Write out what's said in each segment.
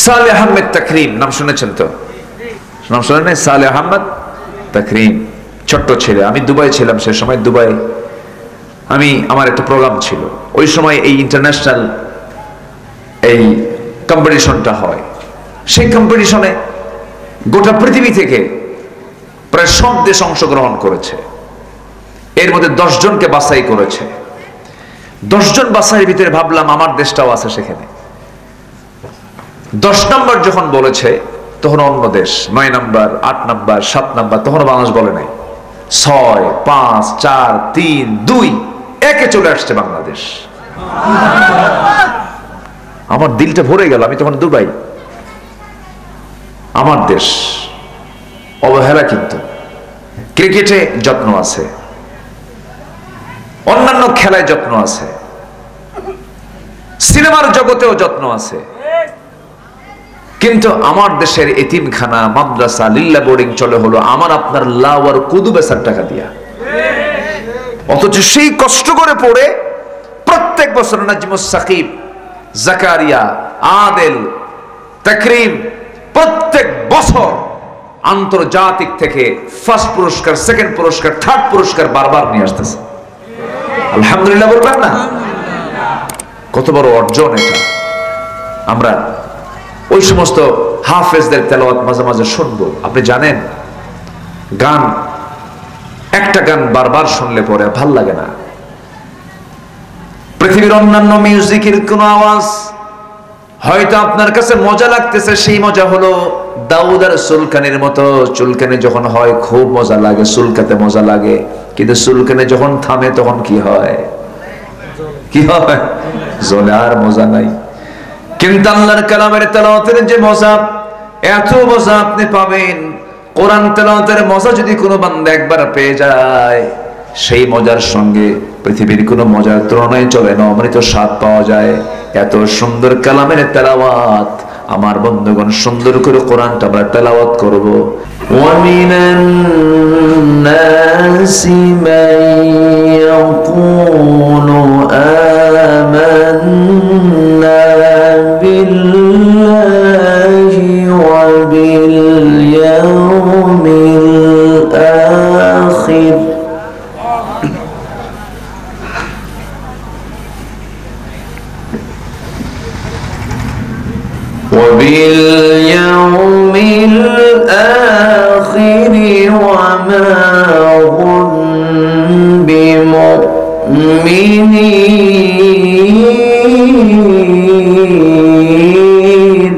সালেহ আহমেদ তাকরিম নাম শুনেছেন তো? নাম শুনেন নাই? সালেহ আহমেদ তাকরিম ছোট্ট ছেলে। আমি দুবাই ছিলাম সে সময়। দুবাই আমার একটা প্রোগ্রাম ছিল। ওই সময় এই ইন্টারন্যাশনাল এই কম্পিটিশনটা হয়। সেই কম্পিটিশনে গোটা পৃথিবী থেকে প্রায় সব দেশ অংশগ্রহণ করেছে। এর মধ্যে 10 জনকে বাছাই করেছে। 10 জন বাছাইয়ের ভিতরে ভাবলাম আমার দেশটাও আছে সেখানে। 10 নম্বর যখন বলেছে তখন অন্য দেশ 9 নম্বর, 8 নম্বর, 7 নম্বর, তখন বাংলাদেশ বলে নাই। 6, 5, 4, 3, 2, 1-এ চলে আসছে বাংলাদেশ। আমার দিলটা ভরে গেল। আমি তখন দুবাই, আমার দেশ। অবহেলা কিন্তু ক্রিকেটে যত্ন আছে, অন্যান্য খেলায় যত্ন আছে, সিনেমার জগতেও যত্ন আছে, কিন্তু আমার দেশের এতিমখানা, মাদ্রাসা, লিল্লা বোর্ডিং চলে হলো আমার আপনার লাউ আর কুদু বেচার টাকা দিয়া। অথচ সেই কষ্ট করে পড়ে প্রত্যেক বছর নাজমুস সাকিব, জাকারিয়া, আদেল, তাকরিম প্রত্যেক বছর আন্তর্জাতিক থেকে ফার্স্ট পুরস্কার, সেকেন্ড পুরস্কার, থার্ড পুরস্কার বারবার নিয়ে আসতেছে। আলহামদুলিল্লাহ বলবেন না? কত বড় অর্জন এটা। আমরা ওই সমস্ত হাফেজদের তেলাওয়াত মাঝে মাঝে শুনবো। আপনি জানেন গান, একটা গান বারবার শুনলে পরে ভাল লাগে না। পৃথিবীর অন্যান্য মিউজিকের কোন আওয়াজ হয়তো আপনার কাছে মজা লাগতেছে, সেই মজা হলো দাউদ আর সুলকানের মতো। চুলকানি যখন হয় খুব মজা লাগে, চুলকাতে মজা লাগে, কিন্তু চুলকানি যখন থামে তখন কি হয়? কি হয়? জ্বলে, আর মজা নাই। কিন্তু আল্লাহর কালামের তেলাওয়াতের যে মজা, এত মজা আপনি পাবেন। কোরআন তেলাওয়াতের মজা যদি কোনো বান্দা একবার পেয়ে যায়, সেই মজার সঙ্গে পৃথিবীর কোনো মজার তুলনায় চলে না, অমৃত স্বাদ পাওয়া যায়। এত সুন্দর কালামের তেলাওয়াত। আমার বন্ধুগণ, সুন্দর করে কোরআনটা আমরা তেলাওয়াত করব। ওয়ামিনান নাসি মান ইয়াকুলু আমান্না বিল্লাহি ওয়া বিল ইয়াউমিল আখির وباليوم الآخر وما هم بمؤمنين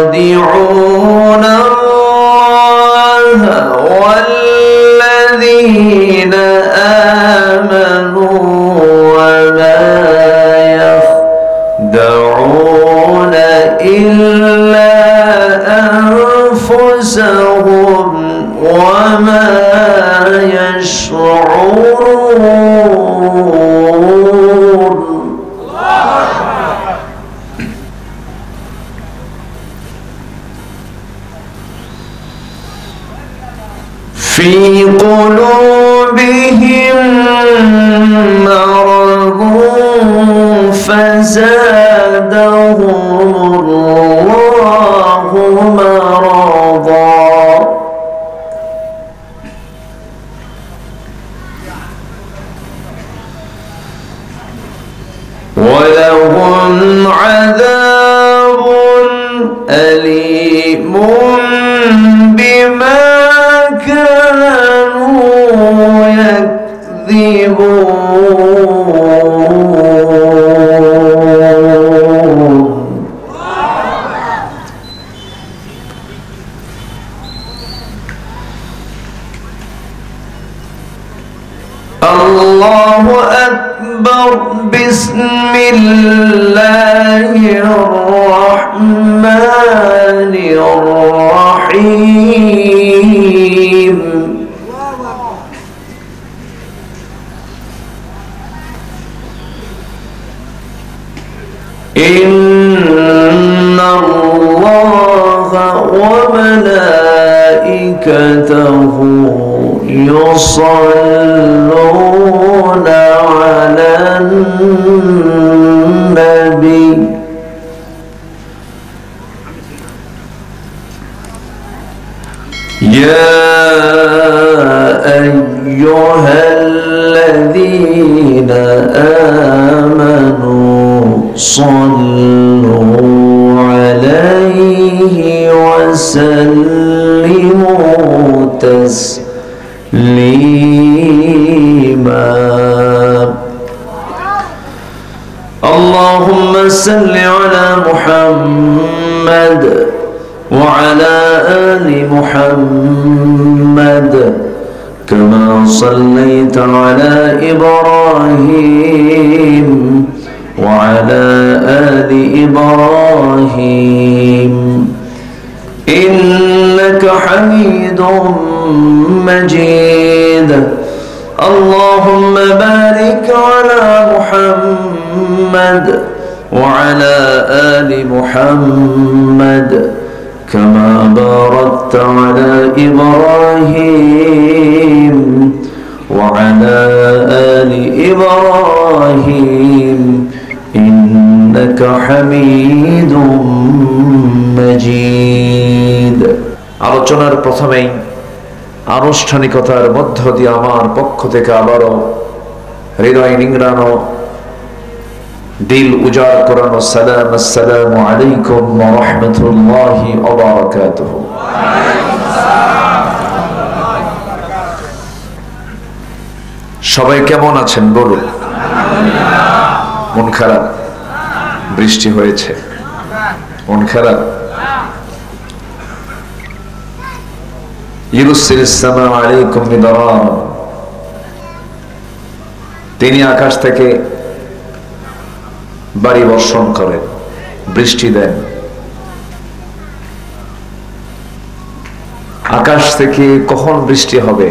يخادعون الله والذين آمنوا وما يخدعون إلا أنفسهم وما يشعرون. في قلوبهم مرض فزادهم الله مرضا ولهم عذاب أليم بما كانوا يكذبون. الله أكبر. بسم الله الرحمن الرحيم. إن الله وملائكته يصلون على النبي يا أيها الذين آمنوا صلوا عليه وسلموا تسليما اللهم صل على محمد وعلى آل محمد كما صليت على إبراهيم وعلى آل إبراهيم إنك حميد مجيد اللهم بارك على محمد وعلى آل محمد كما باركت على إبراهيم وعلى آل إبراهيم إنك حميد مجيد আলোচনার প্রথমেই আনুষ্ঠানিকতার মধ্য দিয়ে আমার পক্ষ থেকে আবারও হৃদয় নিংড়ানো দিল উজাড় করানো সালাম আসসালামু আলাইকুম ওয়া রাহমাতুল্লাহি ওয়া বারাকাতুহু সবাই কেমন আছেন বলুন মন খারাপ বৃষ্টি হয়েছে মন খারাপ ইউরসিলিস সামা আলাইকুম মিদরার তিনি আকাশ থেকে বাড়ি বর্ষণ করেন বৃষ্টি দেন আকাশ থেকে কখন বৃষ্টি হবে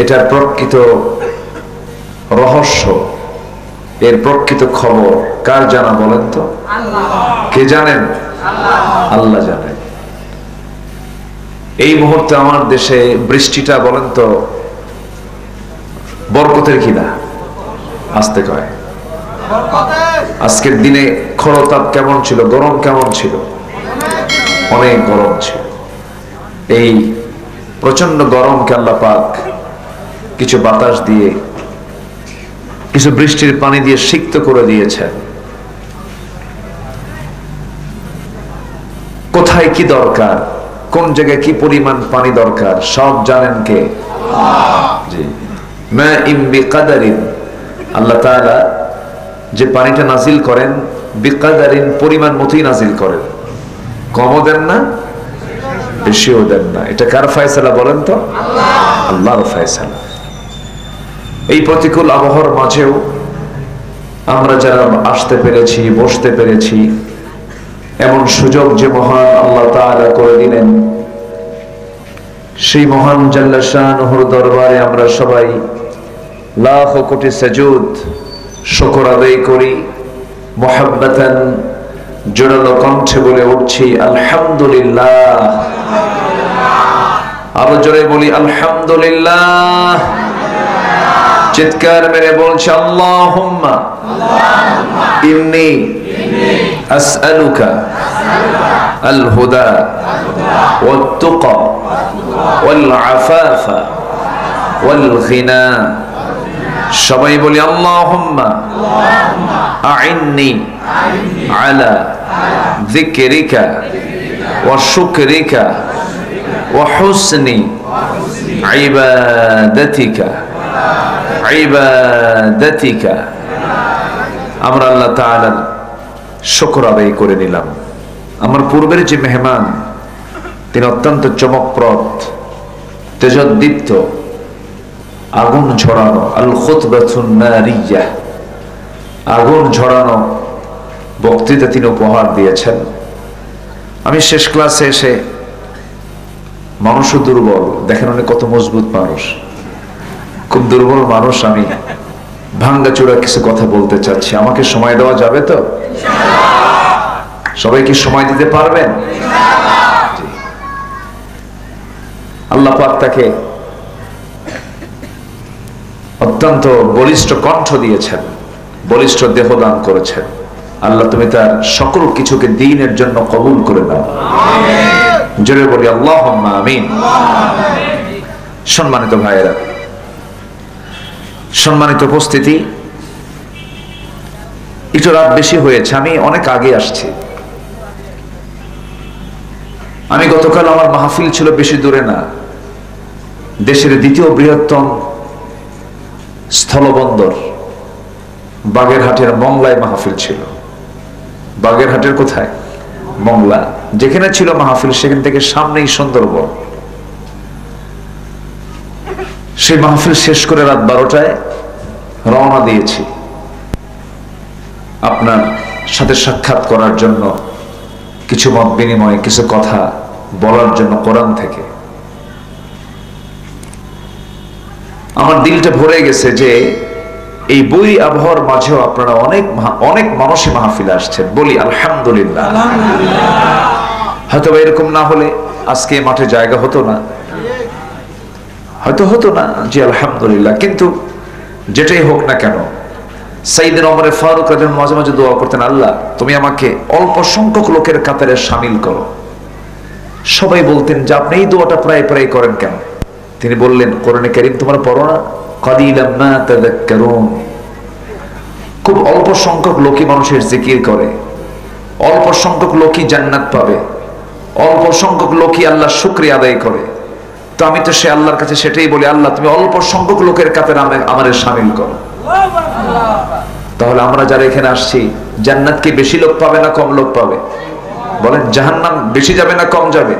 এটার প্রকৃত রহস্য এর প্রকৃত খবর কার জানা বলেন তো কে জানেন আল্লাহ জানেন এই মুহূর্তে আমার দেশে বৃষ্টিটা বলেন তো বরকতের কিনা আসতে কয় আজকের দিনে খরতাপ কেমন ছিল গরম কেমন ছিল অনেক গরম ছিল এই প্রচন্ড গরমকে আল্লাহ পাক কিছু বাতাস দিয়ে কিছু বৃষ্টির পানি দিয়ে সিক্ত করে দিয়েছেন কোথায় কি দরকার কোন জায়গায় কি পরিমাণ পানি দরকার সব জানেন কে জি মা ইম বিকাদারিন আল্লাহ তাআলা যে পানিটা নাজিল করেন বিকাদারিন পরিমাণ মতোই নাজিল করেন কমও দেন না বেশিও দেন না এটা কার ফয়সালা বলেন তো আল্লাহর ফয়সালা এই প্রতিকূল আবহাওয়ার মাঝেও আমরা যারা আসতে পেরেছি বসতে পেরেছি এমন সুযোগ যে মহান আল্লাহ তাআলা করে দিলেন সেই মহান জাল্লা শানুহুর দরবারে আমরা সবাই লাখ কোটি সাজুদ শুকর আদায় করি মুহাব্বাতান জোরালো কণ্ঠে বলে উঠছি আলহামদুলিল্লাহ আরো জোরে বলি আলহামদুলিল্লাহ চিৎকার মেরে বলছি আল্লাহুম্মা ইন্নী আসআলুকা আল হুদা ওয়াত তুকা ওয়াল আফাফা ওয়াল গিনা সবাই বলি আল্লাহুম্মা আইন্নি আলা যিকরিকা ওয়া শুকরিকা ওয়া হুসনি ইবাদাতিকা ইবাদাতিকা আমরা আল্লাহ তাআলার শুকর আদায় করে নিলাম আমার পূর্বের যে মেহমান তিনি অত্যন্ত চমকপ্রদ তেজোদ্দীপ্ত আগুন ঝরানো আল খুতবাতুন নারিয়াহ আগুন ঝরানো বক্তৃতা তিনি উপহার দিয়েছেন আমি শেষ ক্লাসে এসে মানুষও দুর্বল দেখেন উনি কত মজবুত মানুষ খুব দুর্বল মানুষ আমি ভাঙ্গাচোরা কিছু কথা বলতে চাচ্ছি আমাকে সময় দেওয়া যাবে তো সবাই কি সময় দিতে পারবেন আল্লাহ পাক তাকে অত্যন্ত বলিষ্ঠ কণ্ঠ দিয়েছেন, বলিষ্ঠ দেহ দান করেছেন। আল্লাহ তুমি তার সকল কিছুকে দ্বীনের জন্য কবুল করে নাও, জোরে বলি আল্লাহুম্মা আমিন। সম্মানিত ভাইয়েরা, সম্মানিত উপস্থিতি, একটু রাত বেশি হয়েছে, আমি অনেক আগে আসছি। আমি গতকাল, আমার মাহফিল ছিল বেশি দূরে না, দেশের দ্বিতীয় বৃহত্তম স্থলবন্দর বাগেরহাটের মংলায় মাহফিল ছিল। বাগেরহাটের কোথায়? মংলা। যেখানে ছিল মাহফিল সেখান থেকে সামনেই সুন্দরবন। সেই মাহফিল শেষ করে রাত 12টায় রওনা দিয়েছি আপনার সাথে সাক্ষাৎ করার জন্য, কিছু মত বিনিময়, কিছু কথা বলার জন্য কোরআন থেকে। আমার দিলটা ভরে গেছে যে এই বই আবহাওয়ার মাঝেও আপনারা অনেক মানুষই মাহফিলে আসছেন। বলি আলহামদুলিল্লাহ। হয়তো এরকম না হলে আজকে মাঠে জায়গা হতো না, হয়তো হতো না। জি আলহামদুলিল্লাহ। কিন্তু যেটাই হোক না কেন, সাইয়েদনা ওমর ফারুক রাদিয়াল্লাহু মাঝে মাঝে দোয়া করতেন, আল্লাহ তুমি আমাকে অল্প সংখ্যক লোকের কাতারে শামিল করো। সবাই বলতেন যে আপনি এই দোয়াটা প্রায় প্রায় করেন কেন? তিনি বললেন, কোরআনে কারীম তোমরা পড়ো না? কালিলাম মা তাযাক্কারুন। খুব অল্প সংখ্যক লোকই মানুষের জিকির করে, অল্প সংখ্যক লোকই জান্নাত পাবে, অল্প সংখ্যক লোকই আল্লাহ শুকরিয়া আদায় করে। তো আমি তো সে আল্লাহর কাছে সেটাই বলি, আল্লাহ তুমি অল্প সংখ্যক লোকের কাতারে আমাদের শামিল করো। তাহলে আমরা যারা এখানে আসছি, জান্নাত কি বেশি লোক পাবে না কম লোক পাবে? বলেন, জাহান্নাম বেশি যাবে না কম যাবে?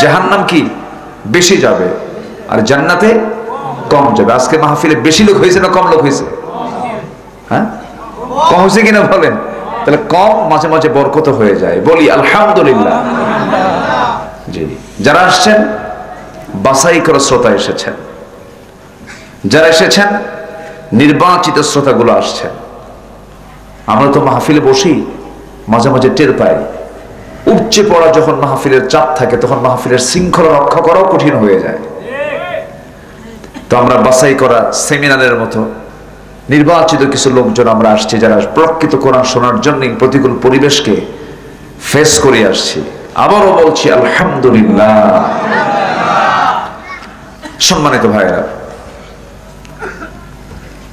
জাহান্নাম কি বেশি যাবে, আর জান্নাতে কম যাবে। আজকে মাহফিলে বেশি লোক হয়েছে না কম লোক হয়েছে? হ্যাঁ, কম হয়েছে কিনা বলেন? তাহলে কম মাঝে মাঝে বরকত হয়ে যায়। বলি আলহামদুলিল্লাহ। জি, যারা আসছেন বাছাই করা শ্রোতা এসেছেন, যারা এসেছেন নির্বাচিত শ্রোতাগুলো আসছেন। আমরা তো মাহফিলে বসি, মাঝে মাঝে টের পাই উপচে পড়া যখন মাহফিলের চাপ থাকে তখন মাহফিলের শৃঙ্খলা রক্ষা করাও কঠিন হয়ে যায়। তো আমরা বাছাই করা সেমিনারের মতো নির্বাচিত কিছু লোকজন আমরা আসছি, যারা প্রকৃত কোরআন শোনার জন্য প্রতিকূল পরিবেশকে ফেস করে আসছি। আবারও বলছি আলহামদুলিল্লাহ। সম্মানিত ভাইয়েরা,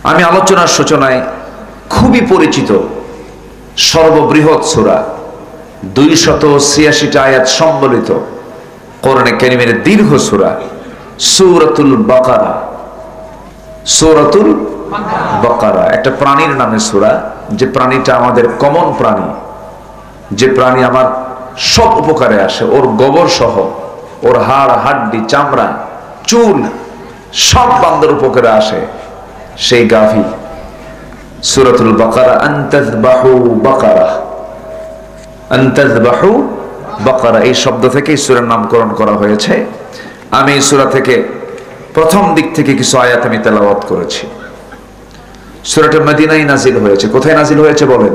আমি আলোচনার সূচনায় খুবই পরিচিত সর্ববৃহৎ সূরা 286টা আয়াত সম্বলিত কোরআনে কারীমের দীর্ঘ সূরা সূরাতুল বাকারা। সূরাতুল বাকারা একটা প্রাণীর নামে সূরা, যে প্রাণীটা আমাদের কমন প্রাণী, যে প্রাণী আমার সব উপকারে আসে, ওর গোবর সহ, ওর হাড় হাড্ডি চামড়া চুল সব বান্দার উপকারে আসে, সেই গাভী। সূরাতুল বাকারা। আনতাযবাহু বাকারা, আনতাযবাহু বাকারা, এই শব্দ থেকে এই সূরার নামকরণ করা হয়েছে। আমি এই সূরা থেকে প্রথম দিক থেকে কিছু আয়াত আমি তেলাওয়াত করেছি। সূরাটা মদিনায় নাজিল হয়েছে। কোথায় নাজিল হয়েছে বলেন?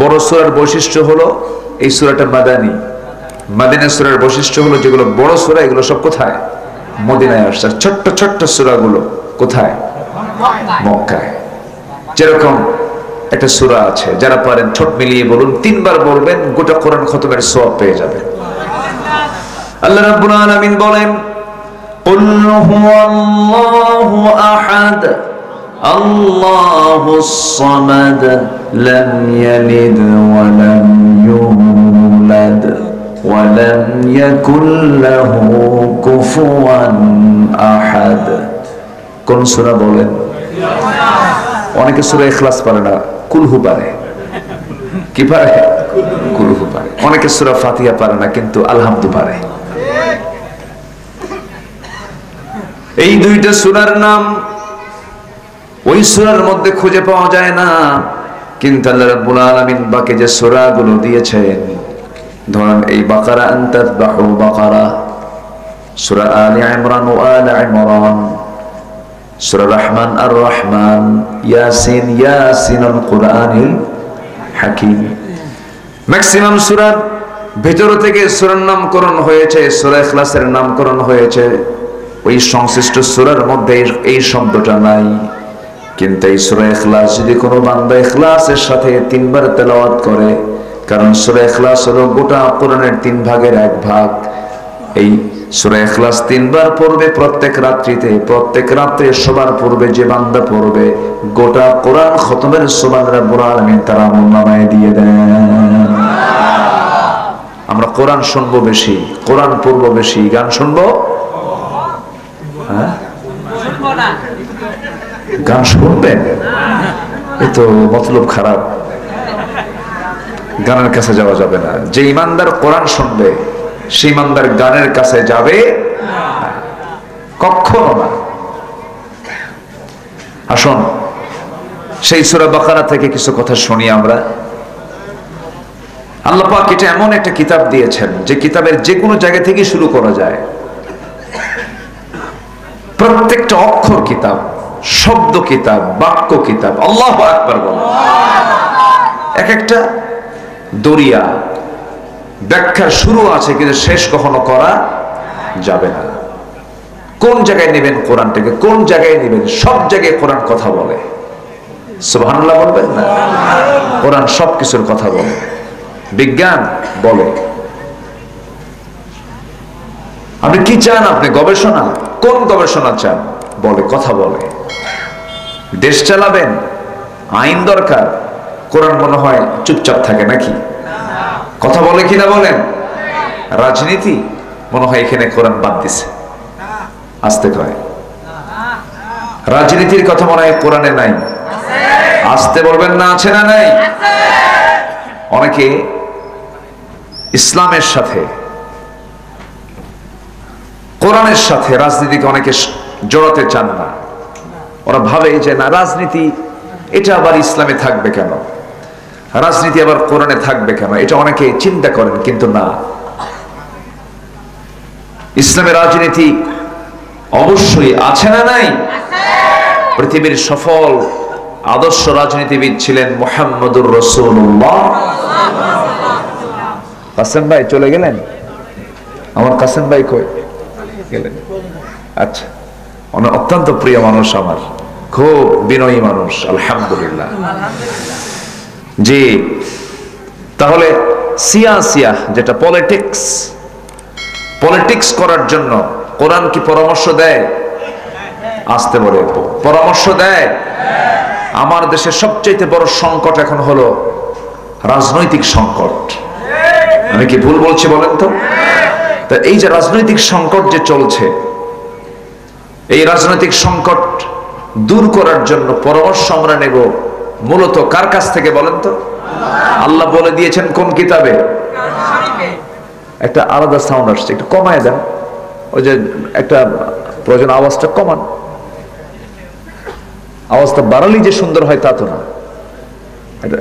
বড় সূরার বৈশিষ্ট্য হলো এই সূরাটা মাদানী। মাদিনা সূরার বৈশিষ্ট্য হলো যেগুলো বড় সূরা এগুলো সব কোথায়? মদিনায় আসছে। ছোট্ট ছোট্ট সূরাগুলো কোথায়? মক্কায়। যেরকম একটা সূরা আছে, যারা পারেন ঠোঁট মিলিয়ে বলুন, 3 বার বলবেন, গোটা কোরআন খতমের সওয়াব পেয়ে যাবেন। আল্লাহ রাব্বুল আলামিন বলেন, কুল হুয়াল্লাহু আহাদ আল্লাহুস সামাদ লাম ইয়ালিদ ওয়া লাম ইউলাদ ওয়া লাম ইয়াকুল লাহু কুফুয়ান আহাদ। কোন সূরা বলেন? অনেকে সূরা ইখলাস পারে না, কুলহু পারে। কি পারে? কুলহু পারে। অনেকে সূরা ফাতিহা পারে না, কিন্তু আলহামদু পারে। এই দুইটা সূরার নাম ওই সূরার মধ্যে খুঁজে পাওয়া যায় না, কিন্তু আল্লাহ রাব্বুল আলামিন বাকি যে সূরাগুলো দিয়েছেন, ধরেন এই বাকারা, আনতাযবাহু বাকারা, সূরা আলে ইমরান ও আলে ইমরান, সূরা রহমান আর রহমান, ইয়াসিন ইয়াসিনুল কুরআনিল হাকিম। ম্যাক্সিমাম সূরার ভেতর থেকে সূরার নামকরণ হয়েছে, সূরা ইখলাসের নামকরণ হয়েছে, ওই সংশ্লিষ্ট সূরার মধ্যে এই শব্দটা নাই। কিন্তু এই সূরা ইখলাস যদি কোনো বান্দা ইখলাসের সাথে 3 বার তেলাওয়াত করে, কারণ সূরা ইখলাস হলো গোটা কোরআনের 3 ভাগের 1 ভাগ। এই সূরা ইখলাস 3 বার পড়বে প্রত্যেক রাত্রিতে, প্রত্যেক রাত্রে শোবার পূর্বে যে বান্দা পড়বে, গোটা কোরআন খতমের সুবহান রাব্বুল আলামিন তার আমলনামায় দিয়ে দেন। আমরা কোরআন শুনবো বেশি, কোরআন পড়বো বেশি, গান শুনবো গান শুনবেন, এ তো মতলব খারাপ। গানের কাছে যাওয়া যাবে না। যে ইমানদার কোরআন শুনবে সে ইমানদার গানের কাছে যাবে কখনো না। আসুন সেই সূরা বাকারা থেকে কিছু কথা শুনি আমরা। আল্লাহ পাক এটা এমন একটা কিতাব দিয়েছেন যে কিতাবের যে কোনো জায়গা থেকে শুরু করা যায়। প্রত্যেকটা অক্ষর কিতাব, শব্দ কিতাব, বাক্য কিতাব। আল্লাহু আকবার বলেন। এক একটা দরিয়া, ব্যাখ্যার শুরু আছে কিন্তু শেষ কখনো করা যাবে না। কোন জায়গায় নেবেন কোরআনটাকে, কোন জায়গায় নেবেন? সব জায়গায় কোরআন কথা বলে। সুবহানাল্লাহ বলবেন না? কোরআন সব কিছুর কথা বলে। বিজ্ঞান বলে। আপনি কি চান? আপনি গবেষণা, কোন গবেষণা চান? বলে, কথা বলে। দেশ চালাবেন, আইন দরকার, কোরআন মনে হয় চুপচাপ থাকে নাকি? কথা বলে কিনা বলেন? রাজনীতি মনে হয় এখানে কোরআন বাদ দিছে, আসতে কয়। রাজনীতির কথা মনে হয় কোরআনে নাই, আসতে বলবেন না, আছে না নাই? অনেকে ইসলামের সাথে, কোরআনের সাথে রাজনীতিকে অনেকে জড়াতে চান না। ওরা ভাবে যে না, রাজনীতি এটা আবার ইসলামে থাকবে কেন, রাজনীতি আবার কোরআনে থাকবে কেন, এটা অনেকে চিন্তা করেন। কিন্তু না, ইসলামের রাজনীতি অবশ্যই আছে না নাই? পৃথিবীর সফল আদর্শ রাজনীতিবিদ ছিলেন মুহাম্মদুর রাসূলুল্লাহ। কাসেম ভাই চলে গেলেন? আমার কাসেম ভাই কই গেলেন? আচ্ছা, অত্যন্ত প্রিয় মানুষ আমার, খুব বিনয়ী মানুষ, আলহামদুলিল্লাহ। জি, তাহলে সিয়াসিয়া যেটা পলিটিক্স করার জন্য কোরআন কি পরামর্শ দেয়? আসতে বলে পরামর্শ দেয়। আমার দেশের সবচেয়ে বড় সংকট এখন হলো রাজনৈতিক সংকট। আমি কি ভুল বলছি বলেন তো? তা এই যে রাজনৈতিক সংকট যে চলছে, এই রাজনৈতিক সংকট দূর করার জন্য পরামর্শ আমরা নেব মূলত কার কাছ থেকে বলেন তো? আল্লাহ বলে দিয়েছেন কোন কিতাবে? একটা আলাদা সাউন্ড আসছে, একটু কমায় দেন। ওই যে একটা প্রয়োজন, আওয়াজটা কমান। আওয়াজটা বাড়ালেই যে সুন্দর হয় তা তো না, এটা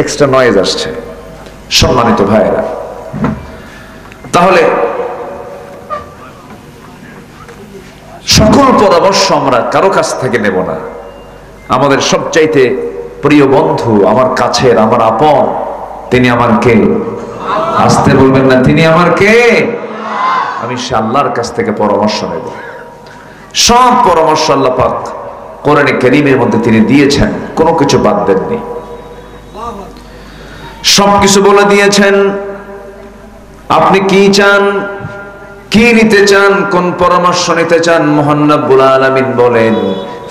এক্সট্রা নয়েজ আসছে। সম্মানিত ভাইয়েরা, তাহলে সকল পরামর্শ আমরা কারো কাছ থেকে নেব না। আমাদের সবচাইতে প্রিয় বন্ধু, আমার কাছের, আমার আপন, তিনি আমার কে? আসতে বলবেন না, তিনি আমার কে? আমি সে আল্লাহর কাছ থেকে পরামর্শ নেব। সব পরামর্শ আল্লাহ পাক কোরআনে কারীমের মধ্যে তিনি দিয়েছেন, কোনো কিছু বাদ দেননি, সবকিছু বলে দিয়েছেন। আপনি কি চান, কি নিতে চান, কোন পরামর্শ নিতে চান? মহান রব্বুল আলামিন বলেন,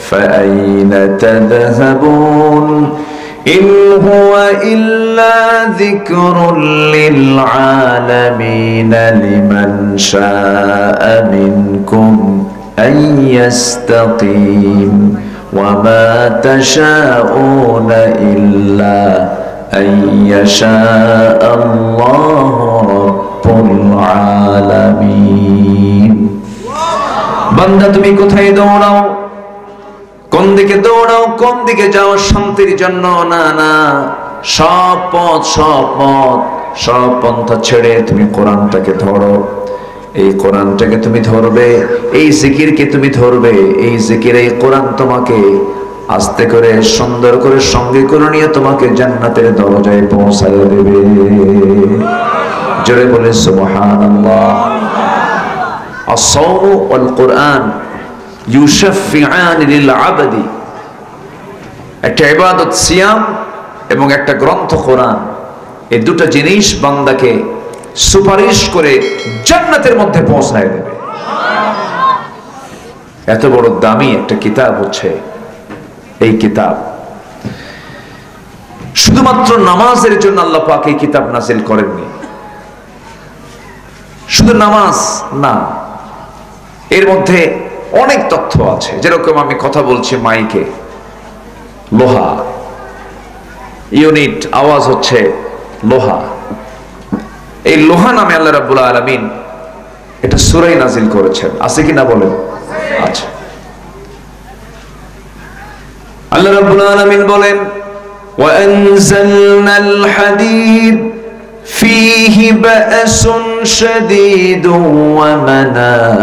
ফাআইনা তাযহাবুন ইন হুয়া ইল্লা যিকরুল লিল আলামিন লিমান শাআ মিনকুম আন ইস্তাকিম ওয়া মা তাশাউনা ইল্লা আন ইয়াশা আল্লাহু রাব্বুল আলামিন। বান্দা তুমি কোথায় দৌড়াও, কোন দিকে দৌড়াও, কোন দিকে যাও শান্তির জন্য? না না, সব পন্থা ছেড়ে তুমি কোরআনটাকে ধরো। এই কোরআনটাকে তুমি ধরবে, এই জিকিরকে তুমি ধরবে। এই জিকির, এই কোরআন তোমাকে আস্তে করে, সুন্দর করে সঙ্গে করে নিয়ে তোমাকে জান্নাতের দরজায় পৌঁছায় দেবে। জোরে বলে সুবহানাল্লাহ। আস-সাওমু ওয়াল কুরআন ইউশাফিআন লিল আবদি, একটা ইবাদত সিয়াম এবং একটা গ্রন্থ কোরআন, এই দুটো জিনিস বান্দাকে সুপারিশ করে জান্নাতের মধ্যে পৌঁছায় দেবে। এত বড় দামি একটা কিতাব হচ্ছে এই কিতাব। শুধুমাত্র নামাজের জন্য আল্লাহ পাক এই কিতাব নাযিল করেননি। শুধু নামাজ না, এর মধ্যে অনেক তথ্য আছে। যেরকম আমি কথা বলছি মাইকে, লোহা, ইউনিট, আওয়াজ হচ্ছে লোহা। এই লোহা নামে আল্লাহ রাব্বুল আলামিন এটা সূরায় নাযিল করেছেন। আছে কি না বলেন? আছে। আল্লাহ রাব্বুল আলামিন বলেন, وَأَنزَلْنَا الْحَدِيدَ فِيهِ بَأْسٌ شَدِيدٌ وَمَنَافِعُ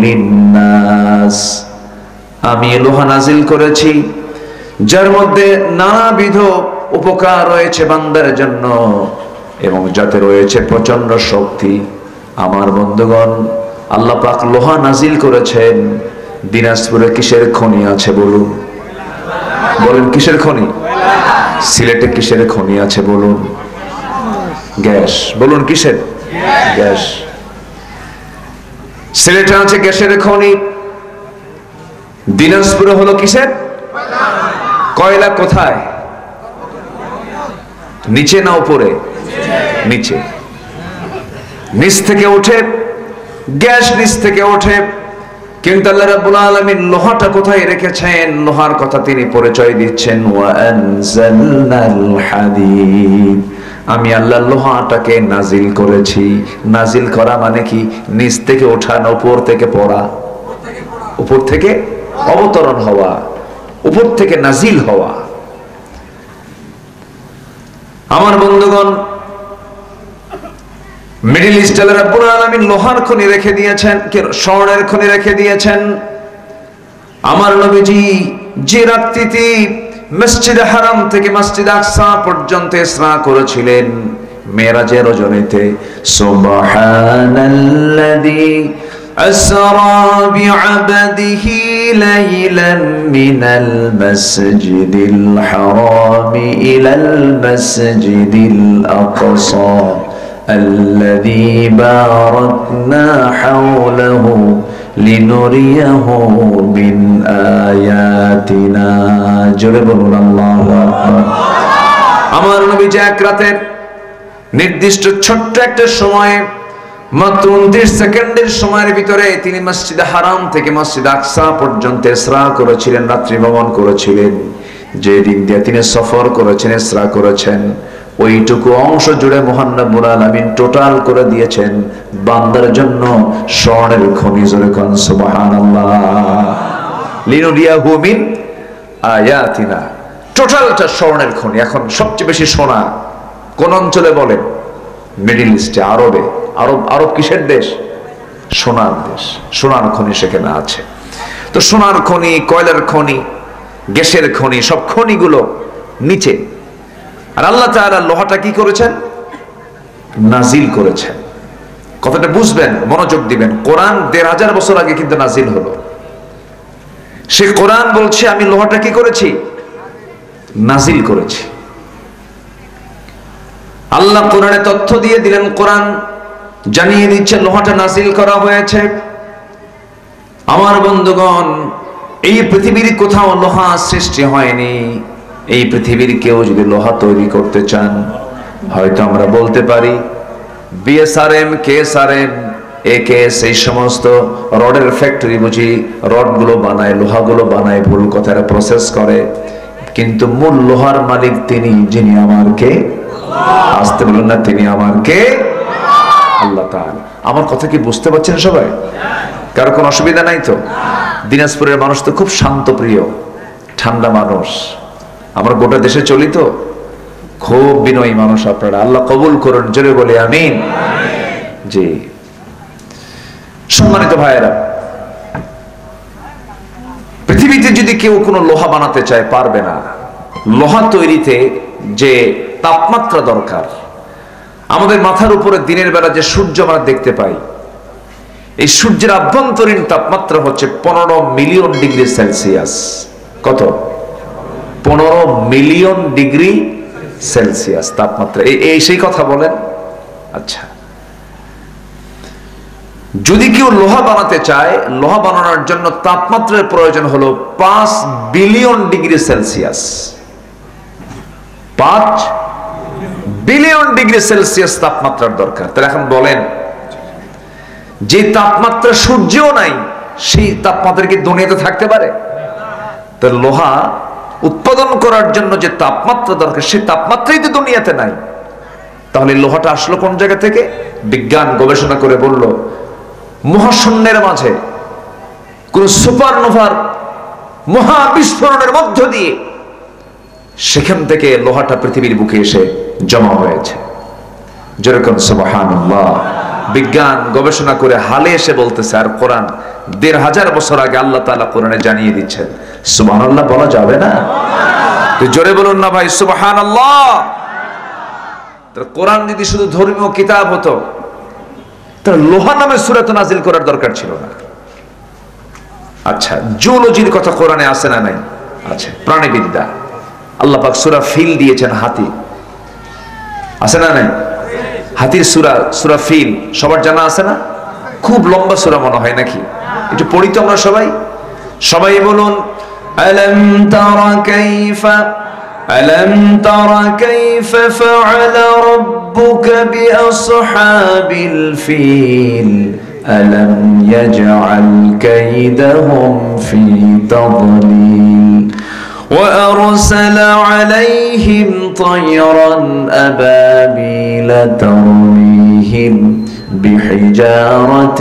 لِلنَّاسِ। আমি লোহা নাজিল করেছি যার মধ্যে নানাবিধ উপকার রয়েছে বান্দার জন্য এবং যাতে রয়েছে প্রচন্ড শক্তি। আমার বন্ধুগণ, আল্লাহ পাক লোহা নাজিল করেছেন। দিনাজপুরে কিসের খনি আছে বলুন? বলেন কিসের খনি? সিলেটে কিসের খনি আছে বলুন? গ্যাস। বলুন কিসের? গ্যাস। সিলেটে আছে গ্যাসের খনি। দিনাজপুরে হলো কিসের? কয়লা। কোথায়? নিচে না উপরে? নিচে। নিচ থেকে ওঠে গ্যাস, নিচ থেকে ওঠে। কিন্তু আল্লাহ রাব্বুল আলামিন লোহাটা কোথায় রেখেছেন? লোহার কথা তিনি পরিচয় দিচ্ছেন, ওয়া আনজালনাল হাদিদ। আমি আল্লাহ লোহাটাকে নাজিল করেছি। নাজিল করা মানে কি? নিচ থেকে ওঠা না উপর থেকে পড়া? উপর থেকে অবতরণ হওয়া, উপর থেকে নাজিল হওয়া। আমার বন্ধুগণ, মিডল ইস্ট আল্লাহ রাব্বুল আলামিন লোহার খনি রেখে দিয়েছেন, স্বর্ণের খনি রেখে দিয়েছেন। আমার নবীজি যে রাত্রিতে মসজিদে হারাম থেকে মসজিদ আকসা পর্যন্ত ইসরা করেছিলেন মেরাজের রজনীতে, সুবহানাল্লাযী আসরা বিআবদিহি লাইলান মিনাল মাসজিদিল হারাম ইলাল মাসজিদিল আকসা الذي باركنا حوله لنريه من آياتنا। জোরে বলুন আল্লাহু আকবার। আমার নবী যে এক রাতের নির্দিষ্ট ছোট্ট একটা সময়ে, মাত্র 29 সেকেন্ডের সময়ের ভিতরে তিনি মসজিদ হারাম থেকে মসজিদ আকসা পর্যন্ত ইসরা করেছিলেন, রাত্রি ভ্রমণ করেছিলেন। যে দিক দিয়ে তিনি সফর করেছেন, ইসরা করেছেন, ওইটুকু অংশ জুড়ে মহান রব্বুল আলামিন টোটাল করে দিয়েছেন বান্দার জন্য স্বর্ণের খনি। জোরে কোন সুবহানাল্লাহ। লিনুরিয়াহু মিন আয়াতিনা। টোটালটা স্বর্ণের খনি। এখন সবচেয়ে বেশি সোনা কোন অঞ্চলে বলেন? মিডল ইস্টে, আরবে। আরব কিসের দেশ? সোনার দেশ। সোনার খনি সেখানে আছে। তো সোনার খনি, কয়লার খনি, গ্যাসের খনি, সব খনিগুলো নিচে। আর আল্লাহ তাআলা লোহাটা কি করেছেন? নাজিল করেছেন। কথাটা বুঝবেন, মনোযোগ দিবেন। কোরআন ১৫০০ বছর আগে কিন্তু নাজিল হলো। সে কোরআন বলছে আমি লোহাটা কি করেছি? নাজিল করেছি। আল্লাহ কোরআনে তথ্য দিয়ে দিলেন, কোরআন জানিয়ে দিচ্ছে লোহাটা নাজিল করা হয়েছে। আমার বন্ধুগণ, এই পৃথিবীর কোথাও লোহা সৃষ্টি হয়নি। এই পৃথিবীর কেউ যদি লোহা তৈরি করতে চান, হয়তো আমরা বলতে পারি বিএসআরএম, কেএসআরএম, একেএস, এই সমস্ত রডের ফ্যাক্টরি বুঝি রডগুলো বানায়, লোহাগুলো বানায়। ভুল কথাটা প্রসেস করে। কিন্তু মূল লোহার মালিক তিনি, যিনি আমার কে? আসতে বলুন না, তিনি আমার কে? আল্লাহ তাআলা। আমার কথা কি বুঝতে পারছেন সবাই? কারো কোনো অসুবিধা নাই তো? দিনাজপুরের মানুষ তো খুব শান্তপ্রিয়, ঠান্ডা মানুষ। আমরা গোটা দেশে চলি তো, খুব বিনয়ী মানুষ আপনারা। আল্লাহ কবুল করুন, জোরে বলে আমিন। জি, সম্মানিত ভাইয়েরা, পৃথিবীতে যদি কেউ কোনো লোহা বানাতে চায় পারবে না। লোহা তৈরিতে যে তাপমাত্রা দরকার, আমাদের মাথার উপরে দিনের বেলা যে সূর্য আমরা দেখতে পাই, এই সূর্যের আভ্যন্তরীণ তাপমাত্রা হচ্ছে 15 মিলিয়ন ডিগ্রি সেলসিয়াস। কত? 15 মিলিয়ন ডিগ্রি সেলসিয়াস তাপমাত্রা। এই সেই কথা বলেন। আচ্ছা, যদি কেউ লোহা বানাতে চায়, লোহা বানানোর জন্য তাপমাত্রার প্রয়োজন হলো 5 billion degree Celsius. 5 billion degree Celsius তাপমাত্রার দরকার। তাহলে এখন বলেন, যে তাপমাত্রা সূর্যেও নাই, সেই তাপমাত্রা কি দুনিয়াতে থাকতে পারে? তাহলে লোহা উৎপাদন করার জন্য যে তাপমাত্রা দরকার, সেই তাপমাত্রাই তো দুনিয়াতে নাই। তাহলে লোহাটা আসলো কোন জায়গা থেকে? বিজ্ঞান গবেষণা করে বলল, মহাশূন্যের মাঝে কোন সুপারনোভার মহাবিস্ফোরণের মধ্য দিয়ে সেখান থেকে লোহাটা পৃথিবীর বুকে এসে জমা হয়েছে। যেরকম সুবহানাল্লাহ, বিজ্ঞান গবেষণা করে হালে এসে বলতেছে। আর কোরআন 1500 বছর আগে আল্লাহ তাআলা কোরআনে জানিয়ে দিচ্ছেন। সুবহানাল্লাহ বলা যাবে না? তো জোরে বলুন না ভাই সুবহানাল্লাহ। কোরআন যদি শুধু ধর্মীয় কিতাব হতো, তাহলে লোহা নামে সূরা তো নাজিল করার দরকার ছিল না। আচ্ছা, জুলজির কথা কোরআনে আছে না নাই? আছে। প্রাণীবিদ্যা, আল্লাহ পাক সূরা ফিল দিয়েছেন, হাতি। আছে না নাই? হাতির সূরা ফিল সবার জানা আছে না? খুব লম্বা সূরা মনে হয় নাকি? একটু পড়ি তো আমরা সবাই বলুন, আলাম তারা কাইফা ফাআলা রাব্বুকা বিআসহাবিল ফিল আলাম ইয়াজআল কাইদাহুম ফি তাদলিল وأرسل عليهم طيرا أبابيل ترميهم بحجارة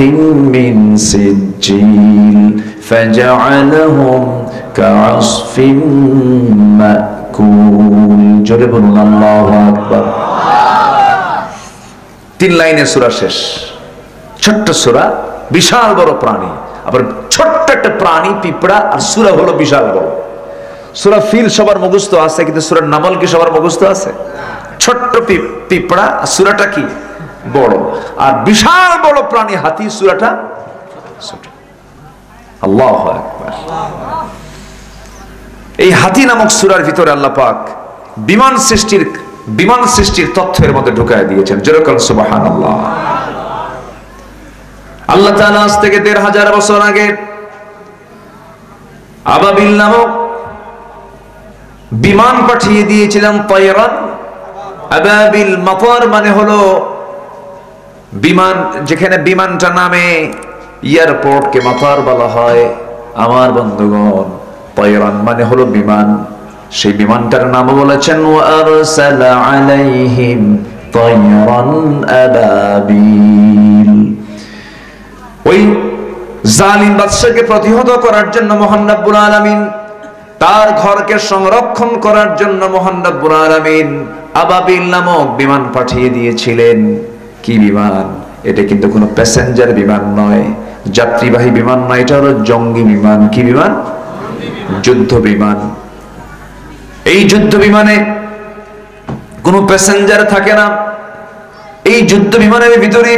من سجيل فجعلهم كعصف مأكول جرب الله أكبر 3 লাইনে সূরা শেষ। ছোট্ট সূরা, বিশাল বড় প্রাণী। আবার ছোট্ট একটা প্রাণী পিঁপড়া, আর সূরা হলো বিশাল বড়। সূরা ফিল সবার মুখস্থ আছে, কিন্তু সূরা নামল কি সবার মুখস্থ আছে? ছোট্ট পিঁপড়া, সূরাটা কি বড়, আর বিশাল বড় প্রাণী হাতি, সূরাটা ছোট। আল্লাহু আকবার। এই হাতি নামক সূরার ভিতরে আল্লাহ পাক বিমান সৃষ্টির তথ্যের মধ্যে ঢুকায় দিয়েছেন। যেরকম সুবহানাল্লাহ। আল্লাহ তাআলা আজ থেকে 1500 বছর আগে আবাবিল নামক বিমান পাঠিয়ে দিয়েছিলাম। তায়রান আবাবিল, মাতার মানে হলো বিমান, যেখানে বিমানটা নামে এয়ারপোর্টকে মাতার বলা হয়। আমার বন্ধুগণ, তায়রান মানে হলো বিমান। সেই বিমানটার নাম বলেছেন ওয়া আরসালা আলাইহিম তায়রান আবাবিল। ওই জালিম বাদশাকে প্রতিহত করার জন্য মহান রব্বুল আলামিন, তার ঘরকে সংরক্ষণ করার জন্য মহান রব্বুল আলামিন আবাবিল নামক বিমান পাঠিয়ে দিয়েছিলেন। কি বিমান? এটা কিন্তু কোনো প্যাসেঞ্জার বিমান নয়, যাত্রীবাহী বিমান নয়, এটা হলো জঙ্গি বিমান। কি বিমান? যুদ্ধ বিমান। এই যুদ্ধ বিমানে কোনো প্যাসেঞ্জার থাকে না। এই যুদ্ধ বিমানের ভিতরে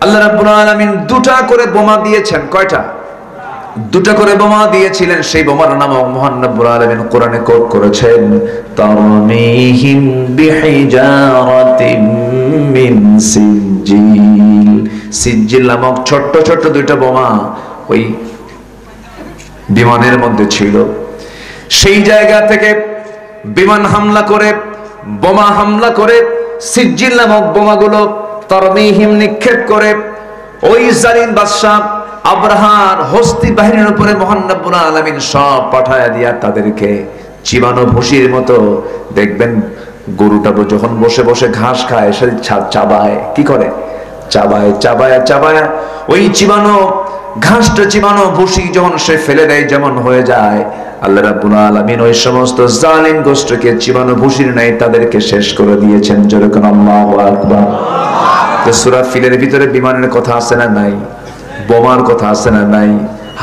আল্লাহ রাব্বুল আলামিন 2টা করে বোমা দিয়েছেন। কয়টা? 2টা করে বোমা দিয়েছিলেন। সেই বোমার নাম মহান রব্বুল আলামিন কোরআনে কোট করেছেন, তারমিহিম বিহিজারাতিন মিন সিজ্জিল। সিজ্জিল নামক ছোট্ট ছোট্ট 2টা বোমা ওই বিমানের মধ্যে ছিল। সেই জায়গা থেকে বিমান হামলা করে, বোমা হামলা করে, সিজ্জিল নামক বোমাগুলো তারমিহিম নিক্ষেপ করে ওই জালিম বাদশা আব্রাহার হস্তি বাহিনীর উপরে মহান রব্বুল আলামিন সব পাঠায়া দিয়া তাদেরকে চিবানো ভুসির মতো। দেখবেন গরুটা যখন বসে বসে ঘাস খায়, সে চাবায়। কি করে? চাবায় চাবায় চাবায়। ওই চিবানো ঘাসটা, চিবানো ভুসি যখন সে ফেলে দেয়, যেমন হয়ে যায়, আল্লাহ রাব্বুল আলামিন ওই সমস্ত জালিম গোষ্ঠীকে চিবানো ভুসির নাই তাদেরকে শেষ করে দিয়েছেন। যেরকম আল্লাহু আকবার। তো সূরা ফিলের ভিতরে বিমানের কথা আছে না নাই? বোমার কথা আছে না নাই?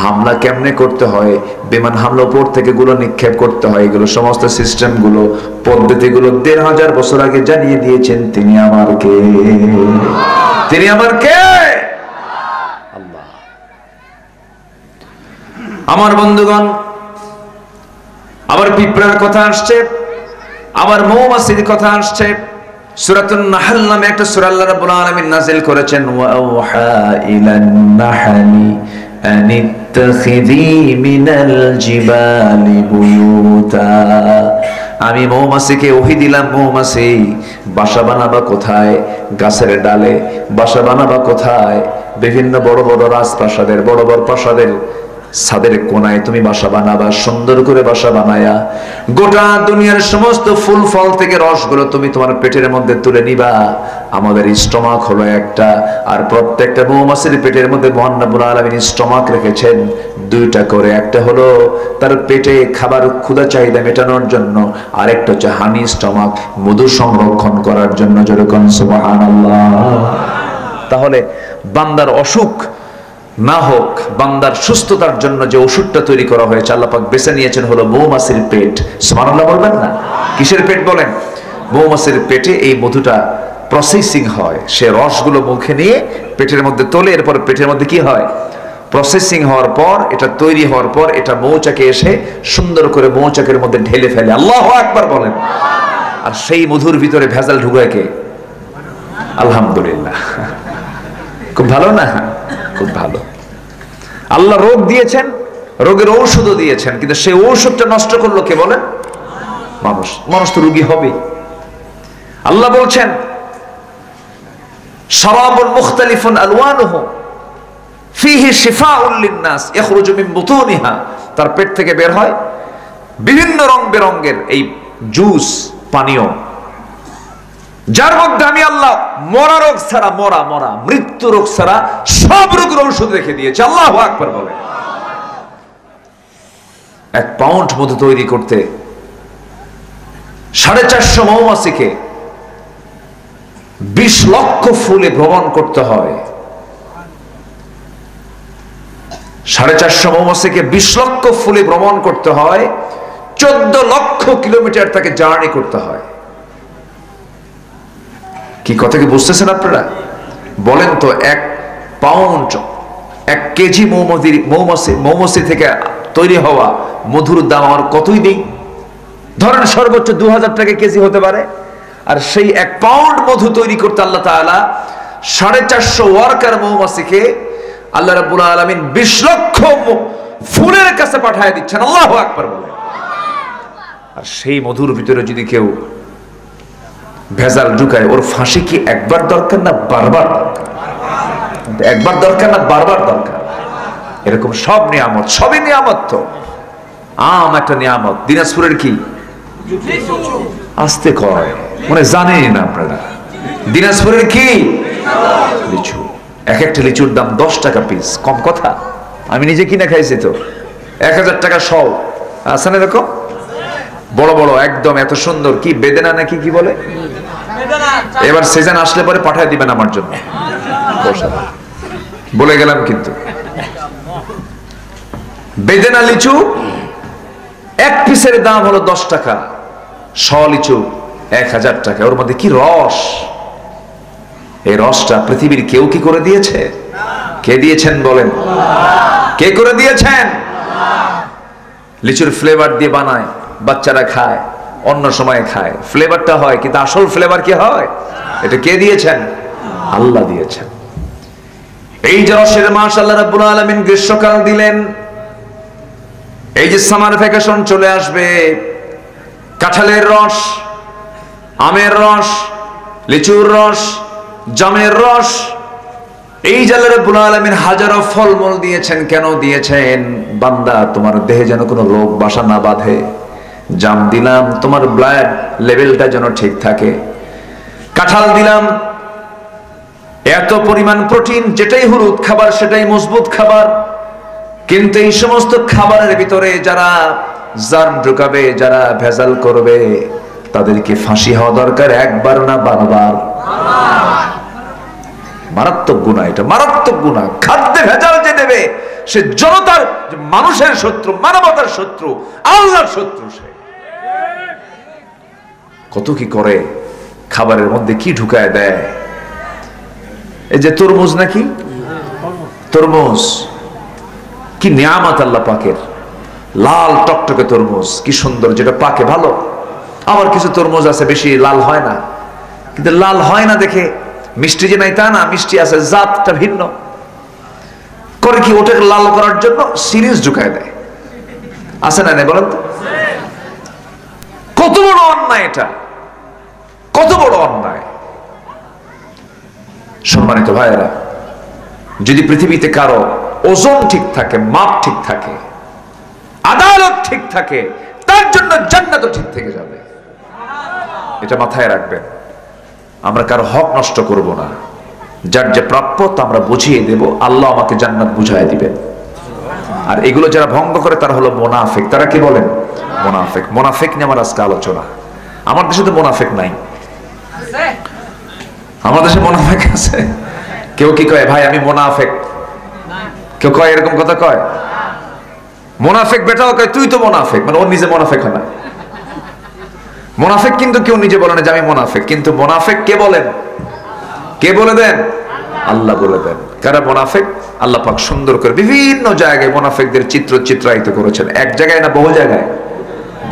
হামলা কেমনে করতে হয়, বিমান হামলা উপর থেকে গুলো নিক্ষেপ করতে হয়, এগুলো সমস্ত সিস্টেম গুলো, পদ্ধতিগুলো 1500 বছর আগে জানিয়ে দিয়েছেন। তিনি আমার কে? তিনি আমার কে? আমার বন্ধুগণ, আবার পিঁপড়ার কথা আসছে, আবার মৌমাছির কথা আসছে। সূরাতুন নাহল নামে একটা সূরা আল্লাহ রাব্বুল আলামিন নাযিল করেছেন, ওয়া আওহা ইলান নাহলি আনিত্তাখিযি মিনাল জিবালি বুয়ুতা। আমি মৌমাছিকে ওহী দিলাম, মৌমাছি বাসা বানাবা কোথায়? গাছের ডালে। বাসা বানাবা কোথায়? বিভিন্ন বড় বড় রাজপ্রাসাদের, বড় বড় প্রাসাদের ছাদের কোনায় তুমি বাসা বানাবা। সুন্দর করে বাসা বানায়া গোটা দুনিয়ার সমস্ত ফুল ফল থেকে রসগুলো তুমি তোমার পেটের মধ্যে তুলে নিবা। আমাদের স্টমাক হলো একটা, আর প্রত্যেকটা মৌমাছির পেটের মধ্যে মহান রব্বুল আলামিন স্টমাক রেখেছেন দুইটা করে। একটা হলো তার পেটে খাবার ক্ষুধা চাহিদা মেটানোর জন্য, আর একটা হচ্ছে হানি স্টমাক, মধু সংরক্ষণ করার জন্য। যেরকম সুবহানাল্লাহ। তাহলে বান্দার অসুখ না হোক, বান্দার সুস্থতার জন্য যে ওষুধটা তৈরি করা হয়েছে আল্লাহ পাক বেছে নিয়েছেন হলো মৌমাছির পেট। সুবহানাল্লাহ বলবেন না? কিসের পেট বলেন? মৌমাছির পেটে এই মধুটা প্রসেসিং হয়। সে রসগুলো মুখে নিয়ে পেটের মধ্যে তোলে, এরপর পেটের মধ্যে কি হয়? প্রসেসিং হওয়ার পর, এটা তৈরি হওয়ার পর এটা মৌচাকে এসে সুন্দর করে মৌচাকের মধ্যে ঢেলে ফেলে। আল্লাহু আকবার বলেন। আর সেই মধুর ভিতরে ভেজাল ঢুকায় কে? আলহামদুলিল্লাহ। খুব ভালো না? খুব ভালো। আল্লাহ রোগ দিয়েছেন, রোগের ঔষধও দিয়েছেন, কিন্তু সেই ঔষধটা নষ্ট করলো কে বলেন? মানুষ। মানুষ তো রোগী হবে। আল্লাহ বলছেন, শারাবুন মুখতালিফুন আলওয়ানুহু ফীহি শিফাউল লিন-নাস ইখরুজু মিন বুতুনিহা। তার পেট থেকে বের হয় বিভিন্ন রং বেরঙের এই জুস, পানীয়, যার মধ্যে আমি আল্লাহ মরা রোগ ছাড়া, মরা মৃত্যু রোগ ছাড়া সব রোগের ঔষধ রেখে দিয়েছে। আল্লাহু আকবার বলে। 1 পাউন্ড মধু তৈরি করতে 450 মৌমাছিকে 20 লক্ষ ফুলে ভ্রমণ করতে হয়। 450 মৌমাছিকে 20 লক্ষ ফুলে ভ্রমণ করতে হয়, 14 লক্ষ কিলোমিটার তাকে জার্নি করতে হয়। কি কথা কি বুঝতেছেন আপনারা? বলেন তো, 1 পাউন্ড, 1 কেজি মৌমাছি থেকে তৈরি হওয়া মধুর দাম আমার কতই দিই? ধরেন সর্বোচ্চ 2000 টাকা কেজি হতে পারে। আর সেই 1 পাউন্ড মধু তৈরি করতে আল্লাহ তাআলা 450 ওয়ার্কার মৌমাছিকে আল্লাহ রাব্বুল আলামিন 20 লক্ষ ফুলের কাছে পাঠিয়ে দিচ্ছেন। আল্লাহু আকবার বলে। আর সেই মধুর ভিতরে যদি কেউ ভেজাল ঢুকায়, ওর ফাঁসি কি একবার দরকার না বারবার দরকার? একবার দরকার না বারবার দরকার? এরকম সব নিয়ামত, সবই নিয়ামত। তো আম একটা নিয়ামত। দিনাজপুরের কি আস্তে কয় মানে জানেন না আপনারা? দিনাজপুরের কি লিচু। এক একটা লিচুর দাম 10 টাকা পিস। কম কথা? আমি নিজে কিনে খাইছি তো। 1000 টাকা সব আছে না এরকম বড় বড় একদম এত সুন্দর। কি বেদেনা নাকি কি বলে? এবার সিজন আসলে পরে পাঠিয়ে দিবেন আমার জন্য। বলে গেলাম কিন্তু। বেদেনা লিচু 1 পিসের দাম হলো 10 টাকা। 100 লিচু 1000 টাকা। ওর মধ্যে কি রস! এই রসটা পৃথিবীর কেউ কি করে দিয়েছে? কে দিয়েছেন বলেন? কে করে দিয়েছেন? লিচুর ফ্লেভার দিয়ে বানায়, বাচ্চারা খায়, অন্য সময় খায়, ফ্লেভারটা হয়, কিন্তু আসল ফ্লেভার কি হয়? এটা কে দিয়েছেন? আল্লাহ দিয়েছেন। এই যে রসের মাস আল্লাহ রাব্বুল আলামিন গ্রীষ্মকাল দিলেন, এই যে সামার ভ্যাকেশন চলে আসবে, কাঁঠালের রস, আমের রস, লিচুর রস, জামের রস, এই যে আল্লাহ রাব্বুল আলামিন হাজারো ফলমূল দিয়েছেন। কেন দিয়েছেন? বান্দা তোমার দেহে যেন কোনো রোগ বাসা না বাঁধে। জাম দিলাম তোমার ব্লাড লেভেলটা যেন ঠিক থাকে। কাঁঠাল দিলাম এত পরিমাণ প্রোটিন, যেটাই হলুদ খাবার সেটাই মজবুত খাবার। কিন্তু এই সমস্ত খাবারের ভিতরে যারা জার্ম ঢুকাবে, যারা ভেজাল করবে, তাদেরকে ফাঁসি হওয়া দরকার। একবার না বারবার? মারাত্মক গুনাহ এটা, মারাত্মক গুনাহ। খাদ্যে ভেজাল যে দেবে সে জনতার, মানুষের শত্রু, মানবতার শত্রু, আল্লাহর শত্রু। সে কত কি করে, খাবারের মধ্যে কি ঢুকায় দেয়। এই যে তরমুজ নাকি, তরমুজ কি নিয়ামত আল্লাহ পাকের। লাল টকটকে তরমুজ কি সুন্দর, যেটা পাকে ভালো। আবার কিছু তরমুজ আছে বেশি লাল হয় না, কিন্তু লাল হয় না দেখে মিষ্টি যে নাই তা না, মিষ্টি আছে, জাতটা ভিন্ন। করে কি ওটাকে লাল করার জন্য সিরিজ ঢুকায় দেয়, আছে না নাই বলেন তো? কত বড় অন্যায় এটা, কত বড় অন্যায়। সম্মানিত ভাইয়েরা, যদি পৃথিবীতে কারো ওজন ঠিক থাকে, মাপ ঠিক থাকে, আদালত ঠিক থাকে, তার জন্য জান্নাতও ঠিক থেকে যাবে। এটা মাথায় রাখবেন। আমরা কারো হক নষ্ট করব না, যার যে প্রাপ্য তা আমরা বুঝিয়ে দেব, আল্লাহ আমাকে জান্নাত বুঝায় দিবেন। আর এগুলো যারা ভঙ্গ করে তারা হলো মুনাফিক। তারা কি বলেন? মুনাফিক। মুনাফিক নিয়ে আমার আজকে আলোচনা। আমার দেশে তো মুনাফিক নাই, আমার দেশে মুনাফিক আছে। কেউ কি কয় ভাই আমি মুনাফিক? কেউ কয় এরকম কথা কয়? মুনাফিক বেটাও কয় তুই তো মুনাফিক, মানে ওর নিজে মুনাফিক হয় না। মুনাফিক কিন্তু কেউ নিজে বলে না যে আমি মুনাফিক, কিন্তু মুনাফিক কে বলেন? কে বলে দেন? আল্লাহ বলে দেন। কারা মুনাফিক? আল্লাহ পাক সুন্দর করে বিভিন্ন জায়গায় মুনাফিকদের চিত্রায়িত করেছেন। এক জায়গায় না, বহু জায়গায়,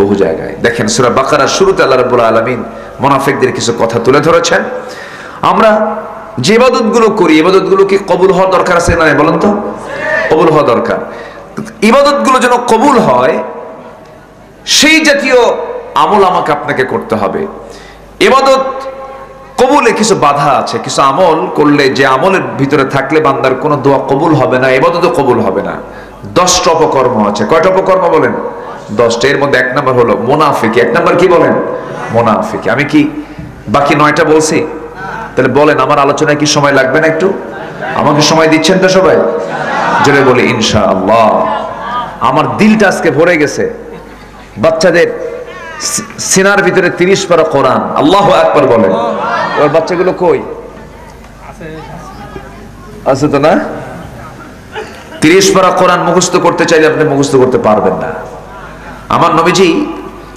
বহু জায়গায়। দেখেন সূরা বাকারার শুরুতে আল্লাহ রাব্বুল আলামিন মুনাফিকদের কিছু কথা তুলে ধরেছেন। আমরা যে ইবাদতগুলো করি, ইবাদতগুলো কি কবুল হওয়ার দরকার আছে না? বলেন তো, কবুল হওয়া দরকার। ইবাদতগুলো যেন কবুল হয়, সেই জাতীয় আমল আমাকে আপনাকে করতে হবে। ইবাদত কবুলে কিছু বাধা আছে, কিছু আমল করলে, যে আমলের ভিতরে থাকলে বান্দার কোনো দোয়া কবুল হবে না, ইবাদতও কবুল হবে না। 10টা অপকর্ম আছে। কয়টা অপকর্ম বলেন? 10টা। এর মধ্যে 1 নম্বর হলো মুনাফিকি। 1 নম্বর কি বলেন? মুনাফিকি। আমি কি বাকি 9টা বলছি? তাহলে বলেন আমার আলোচনায় কি সময় লাগবে না একটু? আমাকে সময় দিচ্ছেন তো সবাই? জোরে বলি ইনশাআল্লাহ। আমার দিলটা আজকে ভরে গেছে। বাচ্চাদের সিনার ভিতরে 30 পারা কোরআন। আল্লাহু আকবার বলেন। ওর বাচ্চাগুলো কই আছে? তো না, 30 পারা কোরআন মুখস্থ করতে চাইলে আপনি মুখস্থ করতে পারবেন না। আমার নবীজি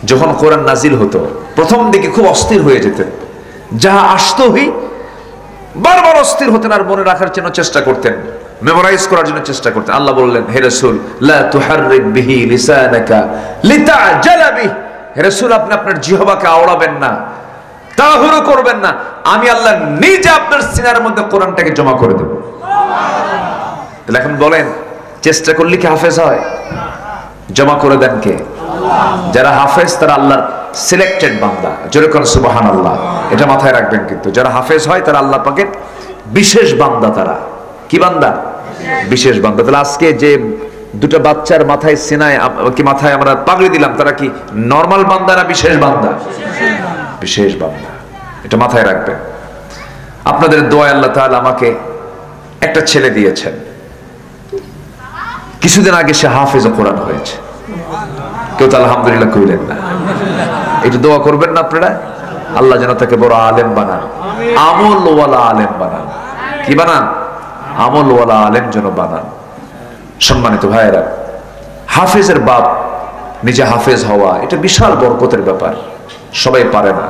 যখন কোরআন নাজিল হতো, প্রথম দিকে খুব অস্থির হয়ে যেতেন। যা আসতোই বারবার অস্থির হতেন, আর মনে রাখার জন্য চেষ্টা করতেন, মেমোরাইজ করার জন্য চেষ্টা করতেন। আল্লাহ বললেন, হে রাসূল লা তুহাররিক বিহি লিসানাকা লিতাজালা বিহি, হে রাসূল আপনি আপনার জিহ্বাকে আওড়াবেন না, তাড়াহুড়ো করবেন না, আমি আল্লাহ নিজে আপনার সিনার মধ্যে কোরআনটাকে জমা করে দেব। তাহলে এখন বলেন, চেষ্টা করলে কি হাফেজ হয়? জমা করে দেন কে? যারা হাফেজ তারা আল্লাহর সিলেক্টেড বান্দা। জোরে কোন সুবহানাল্লাহ। এটা মাথায় রাখবেন। কিন্তু যারা হাফেজ হয় তারা আল্লাহ পাকের বিশেষ বান্দা। তারা কি বান্দা? বিশেষ বান্দা। তাহলে আজকে যে দুটো বাচ্চার মাথায় সিনায় কি মাথায় আমরা পাগড়ি দিলাম, তারা কি নরমাল বান্দা না বিশেষ বান্দা? বিশেষ বান্দা। এটা মাথায় রাখবেন। আপনাদের দোয়া আল্লাহ তাআলা আমাকে একটা ছেলে দিয়েছেন, কিছুদিন আগে সে হাফেজ কোরআন হয়েছে। কেউ তো আলহামদুলিল্লাহ কইলেন না? একটু দোয়া করবেন না আপনারা? আল্লাহ যেন তাকে বড় আলেম বানান, আমলওয়ালা আলেম বানান। কি বানান? আমলওয়ালা আলেম যেন বানান। সম্মানিত ভাইয়েরা, হাফেজের বাপ নিজে হাফেজ হওয়া এটা বিশাল বরকতের ব্যাপার, সবাই পারে না।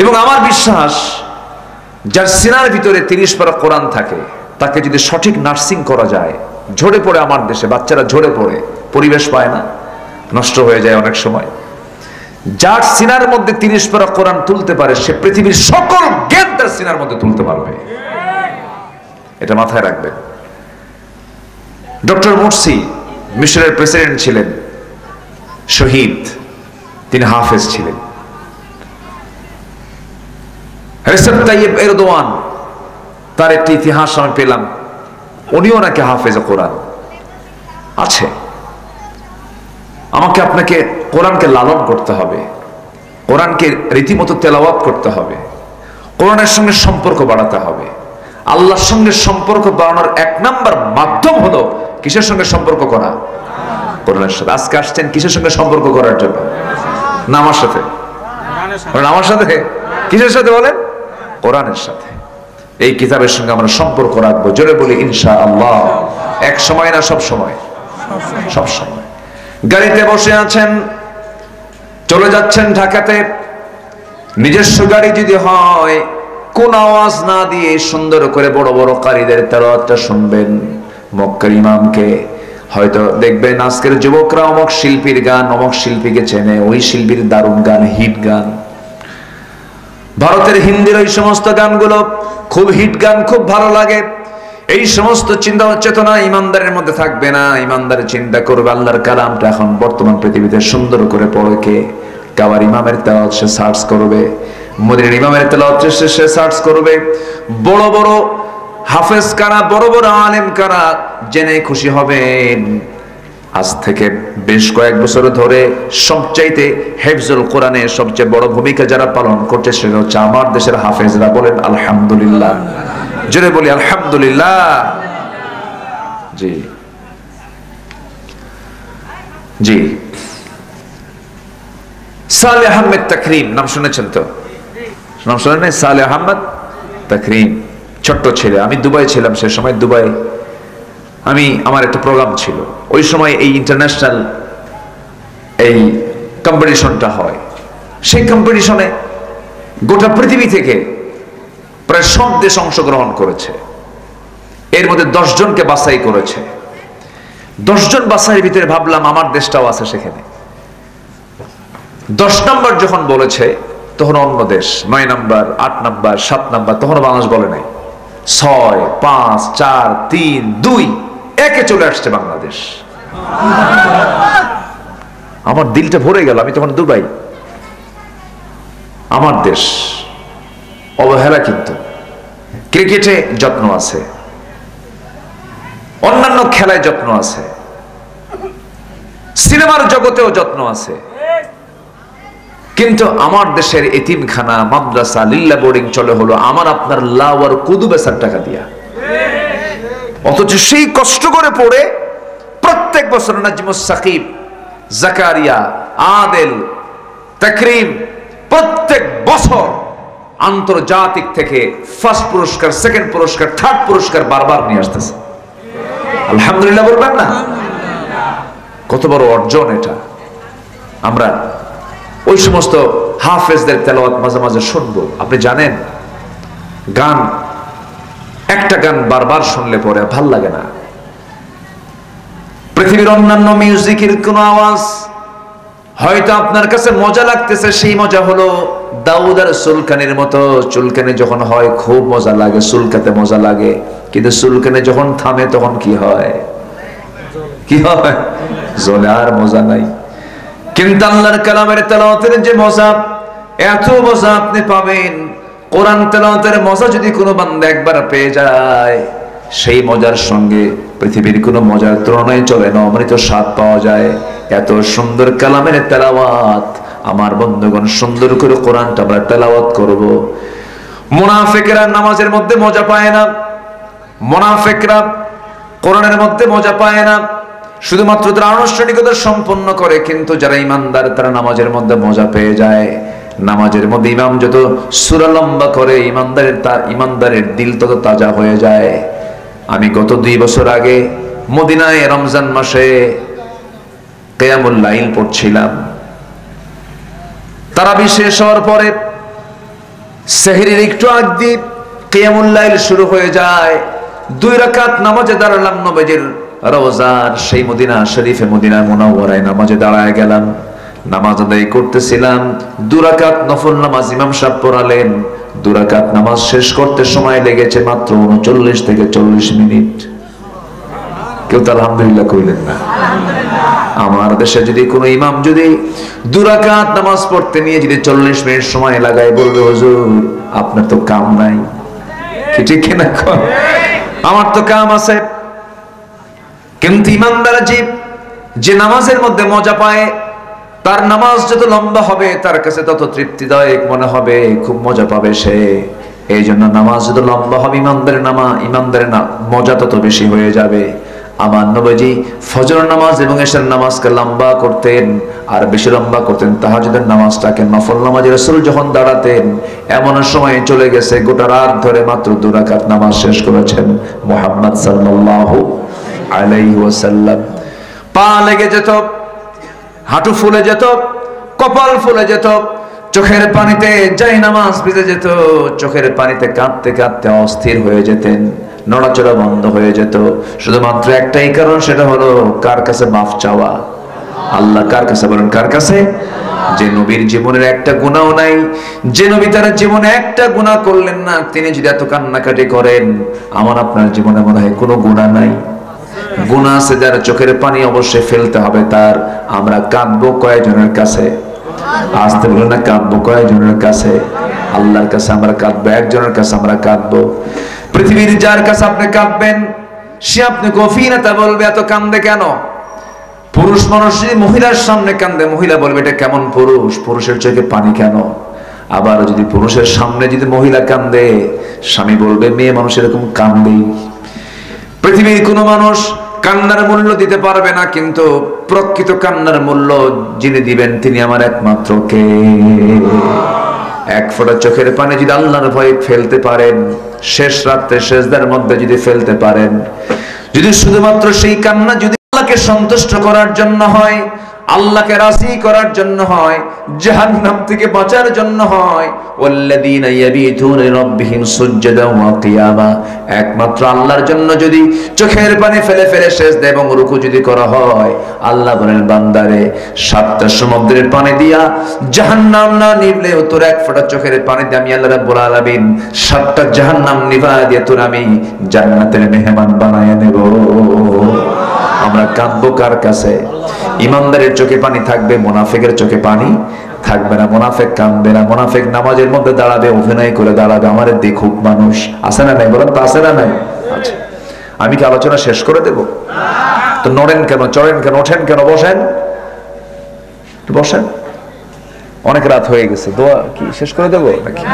এবং আমার বিশ্বাস, যার সিনার ভিতরে 30 পারা কোরআন থাকে, তাকে যদি সঠিক নার্সিং করা যায়, ঝরে পড়ে আমার দেশে বাচ্চারা ঝরে পড়ে, পরিবেশ পায় না, নষ্ট হয়ে যায় অনেক সময়। যার সিনার মধ্যে 30 পারা কোরআন তুলতে পারে, সে পৃথিবীর সকল জ্ঞান তার সিনার মধ্যে তুলতে পারবে। এটা মাথায় রাখবেন। ডক্টর মুরসি মিশরের প্রেসিডেন্ট ছিলেন, শহীদ, তিনি হাফেজ ছিলেন। রেসেপ তাইয়েব এরদোয়ান, তার একটি ইতিহাস আমি পেলাম, উনিও নাকি হাফেজ কোরআন আছে। আমাকে আপনাকে কোরআনকে লালন করতে হবে, কোরআনকে রীতিমতো তেলাওয়াত করতে হবে, কোরআনের সঙ্গে সম্পর্ক বাড়াতে হবে। আল্লাহর সঙ্গে সম্পর্ক বাড়ানোর 1 নাম্বার মাধ্যম হলো কিসের সঙ্গে সম্পর্ক করা? কোরআনের সাথে। আজকে আসছেন কিসের সঙ্গে সম্পর্ক করার জন্য? না আমার সাথে? আমার সাথে কিসের সাথে বলেন? কোরআনের সাথে। এই কিতাবের সঙ্গে আমরা সম্পর্ক রাখবো। জোরে বলি ইনশাআল্লাহ। এক সময় না সব সময়? সব সময়। গাড়িতে বসে আছেন, চলে যাচ্ছেন ঢাকাতে, নিজস্ব গাড়ি যদি হয়, কোন আওয়াজ না দিয়ে সুন্দর করে বড় বড় কারীদের তেলাওয়াতটা শুনবেন, মক্কার ইমামকে, হয়তো দেখবেন আজকের যুবকরা অমুক শিল্পীর গান, অমুক শিল্পীকে চেনে, ওই শিল্পীর দারুণ গান, হিট গান। ভারতের হিন্দির ওই সমস্ত গানগুলো খুব হিট গান, খুব ভালো লাগে। এই সমস্ত চিন্তা চেতনা ইমানদারের মধ্যে থাকবে না। ইমানদার চিন্তা করবে আল্লাহর কালামটা এখন বর্তমান পৃথিবীতে সুন্দর করে পড়ে কে, কাবার ইমামের তেলাওয়াত সে সার্চ করবে, মদিনার ইমামের তেলাওয়াত সে সার্চ করবে। বড় বড় হাফেজ কারা, বড় বড় আলেম কারা, জেনে খুশি হবেন আজ থেকে বেশ কয়েক বছর ধরে সবচাইতে হেফজুল কোরআনে সবচেয়ে বড় ভূমিকা যারা পালন করছে সেটা হচ্ছে আমার দেশের হাফেজরা। বলেন আলহামদুলিল্লাহ, জোরে বলি আলহামদুলিল্লাহ। জি জি, সালেহ আহমেদ তাকরিম নাম শুনেছেন তো? নাম শুনেন নাই? সালেহ আহমেদ তাকরিম, ছোট্ট ছেলে। আমি দুবাই ছিলাম সে সময়। দুবাই আমার একটা প্রোগ্রাম ছিল। ওই সময় এই ইন্টারন্যাশনাল এই কম্পিটিশনটা হয়। সেই কম্পিটিশনে গোটা পৃথিবী থেকে প্রায় সব দেশ অংশগ্রহণ করেছে। এর মধ্যে 10 জনকে বাছাই করেছে। 10 জন বাছাইয়ের ভিতরে ভাবলাম আমার দেশটাও আছে সেখানে। 10 নম্বর যখন বলেছে তখন অন্য দেশ 9 নম্বর, 8 নম্বর, 7 নম্বর, তখন বাংলাদেশ বলে নাই। 6, 5, 4, 3, 2, 1 চলে আসছে বাংলাদেশ। আমার দিলটা ভরে গেল। আমি তখন দুবাই, আমার দেশ অবহেলা। কিন্তু ক্রিকেটে যত্ন আছে, অন্যান্য খেলায় যত্ন আছে, সিনেমার জগতেও যত্ন আছে, কিন্তু আমার দেশের এতিমখানা, মাদ্রাসা, লিল্লা বোর্ডিং চলে হলো আমার আপনার লাউ আর কুদু বেচার টাকা দিয়া। অথচ সেই কষ্ট করে পড়ে প্রত্যেক বছর নাজমুস সাকিব, জাকারিয়া, আদেল, তাকরিম প্রত্যেক বছর আন্তর্জাতিক থেকে ফার্স্ট পুরস্কার, সেকেন্ড পুরস্কার, থার্ড পুরস্কার বারবার নিয়ে আসতেছে। আলহামদুলিল্লাহ বলবেন না? কত বড় অর্জন এটা। আমরা ওই সমস্ত হাফেজদের তেলাওয়াত মাঝে মাঝে শুনবো। আপনি জানেন গান, একটা গান বারবার শুনলে পরে ভাল লাগে না। পৃথিবীর অন্যান্য মিউজিকের কোন আওয়াজ হয়তো আপনার কাছে মজা লাগতেছে, সেই মজা হলো দাউদ আর সুলকানির মতো। চুলকানি যখন হয় খুব মজা লাগে, সুলকাতে মজা লাগে, কিন্তু সুলকানি যখন থামে তখন কি হয়? কি হয়? জ্বলে, আর মজা নাই। কিন্তু আল্লাহর কালামের তেলাওয়াতের যে মজা, এত মজা আপনি পাবেন। কোরআন তেলাওয়াতের মজা যদি কোনো বান্দা একবার পেয়ে যায়, সেই মজার সঙ্গে পৃথিবীর কোনো মজার তুলনায় চলে না, অমৃত স্বাদ পাওয়া যায়। এত সুন্দর কালামের তেলাওয়াত। আমার বন্ধুগণ, সুন্দর করে কোরআনটা আমরা তেলাওয়াত করব। মুনাফিকরা নামাজের মধ্যে মজা পায় না, মুনাফিকরা কোরআনের মধ্যে মজা পায় না, শুধুমাত্র তারা আনুষ্ঠানিকতা সম্পন্ন করে, কিন্তু যারা ইমানদার তারা নামাজের মধ্যে মজা পেয়ে যায়। নামাজের মধ্যে ইমাম যত সূরা লম্বা করে ইমানদারের দিল তত তাজা হয়ে যায়। আমি গত 2 বছর আগে মদিনায় রমজান মাসে কিয়ামুল লাইল পড়ছিলাম। তারাবি শেষ হওয়ার পরে সেহরির একটু আগ দিয়ে কিয়ামুল লাইল শুরু হয়ে যায়। 2 রাকাত নামাজে দাঁড়ালাম নবীজির রওজার সেই মদিনা শরীফে, মদিনা মুনাওয়ারায় নামাজে দাঁড়ায় গেলাম। নামাজ আদায় করতেছিলাম। 2 রাকাত নফল নামাজ ইমাম সাহেব পড়ালেন। 2 রাকাত নামাজ শেষ করতে সময় লেগেছে মাত্র 39 থেকে 40 মিনিট। কেউ তো আলহামদুলিল্লাহ কইলেন না? আমার দেশে যদি কোনো ইমাম যদি 2 রাকাত নামাজ পড়তে নিয়ে যদি 40 মিনিট সময় লাগায়, বলবে হুজুর আপনার তো কাম নাই। কি ঠিক কিনা? আমার তো কাম আছে। কিন্তু ইমানদার যে নামাজের মধ্যে মজা পায়, তার নামাজ যত লম্বা হবে তার কাছে তত তৃপ্তিদায়ক মনে হবে, খুব মজা পাবে সে। এই জন্য নামাজ যত লম্বা হবে ইমানদারের মজা তত বেশি হয়ে যাবে। আমার নবীজি ফজর নামাজ এবং এশার নামাজকে লম্বা করতেন, আর বেশি লম্বা করতেন তাহাজ্জুদের নামাজটাকে। নফল নামাজে রাসূল যখন দাঁড়াতেন, এমন সময় চলে গেছে গোটা রাত ধরে মাত্র 2 রাকাত নামাজ শেষ করেছেন মুহাম্মদ সাল্লাল্লাহু আলাইহি ওয়াসাল্লাম। পা লেগে যেত, হাঁটু ফুলে যেত, কপাল ফুলে যেত, চোখের পানিতে যাই নামাজ ভিজে যেত, চোখের পানিতে কাঁদতে কাঁদতে অস্থির হয়ে যেতেন। নড়াচড়া বন্ধ হয়ে যেত। শুধুমাত্র একটাই কারণ, সেটা হলো কার কাছে মাফ চাওয়া? আল্লাহ। কার কাছে বলেন? কার কাছে? যে নবীর জীবনের একটা গুনাহও নাই, যে নবী তার জীবনে একটা গুনাহ করলেন না, তিনি যদি এত কান্নাকাটি করেন, আমার আপনার জীবনে মনে হয় কোনো গুনাহ নাই। গুনাহ আছে যার, চোখের পানি অবশ্যই ফেলতে হবে তার। আমরা কাঁদবো কয়জনের কাছে? আসতে বলেন না, কাঁদবো কয়জনের কাছে? আল্লাহর কাছে আমরা কাঁদবো, একজনের কাছে আমরা কাঁদবো। পৃথিবীর যার কাছে আপনি কাঁদবেন, সে আপনি গফিরতা বলবে এত কান্দে কেন? পুরুষ মানুষ যদি মহিলার সামনে কান্দে, মহিলা বলবে এটা কেমন পুরুষ, পুরুষের চোখে পানি কেন? আবার যদি পুরুষের সামনে যদি মহিলা কান্দে, স্বামী বলবে মেয়ে মানুষ এরকম কান্দে। পৃথিবীর কোন মানুষ কান্নার মূল্য দিতে পারবে না, কিন্তু প্রকৃত কান্নার মূল্য যিনি দিবেন তিনি আমার একমাত্র কে? এক ফোঁটা চোখের পানি যদি আল্লাহর ভয়ে ফেলতে পারেন, শেষ রাত্রে সেজদার মধ্যে যদি ফেলতে পারেন, যদি শুধুমাত্র সেই কান্না যদি আল্লাহকে সন্তুষ্ট করার জন্য হয়, আল্লাহকে রাজি করার জন্য হয়, জাহান্নাম থেকে বাঁচার জন্য হয়, ওয়াল্লাযীনা ইয়াবিতুনা লিরাব্বিহিম সুজদান ওয়া কিয়ামা, একমাত্র আল্লাহর জন্য যদি চোখের পানি ফেলে ফেলে সিজদা এবং রুকু যদি করা হয়, আল্লাহ বলেন বান্দারে, সাতটা সমুদ্রের পানি দিয়া জাহান্নাম না নিভলেও তোর এক ফোঁটা চোখের পানি দিয়ে আমি আল্লাহ রাব্বুল আলামিন সাতটা জাহান্নাম নিভায়া দিয়ে তোর আমি জান্নাতের মেহমান বানায়া নেব। আমরা কাঁদবো কার কাছে? ইমানদারের চোখে পানি থাকবে, মুনাফিকের চোখে পানি থাকবে না। মুনাফিক কাঁদবে না, মুনাফিক নামাজের মধ্যে দাঁড়াবে, অভিনয় করে দাঁড়াবে, আমারে দেখুক মানুষ। আছে না নাই? বলেন তো আছে না নাই? আচ্ছা, আমি কি আলোচনা শেষ করে দেব? তো নড়েন কেন, চড়েন কেন, ওঠেন কেন, বসেন, বসেন। অনেক রাত হয়ে গেছে, দোয়া কি শেষ করে দেবো নাকি?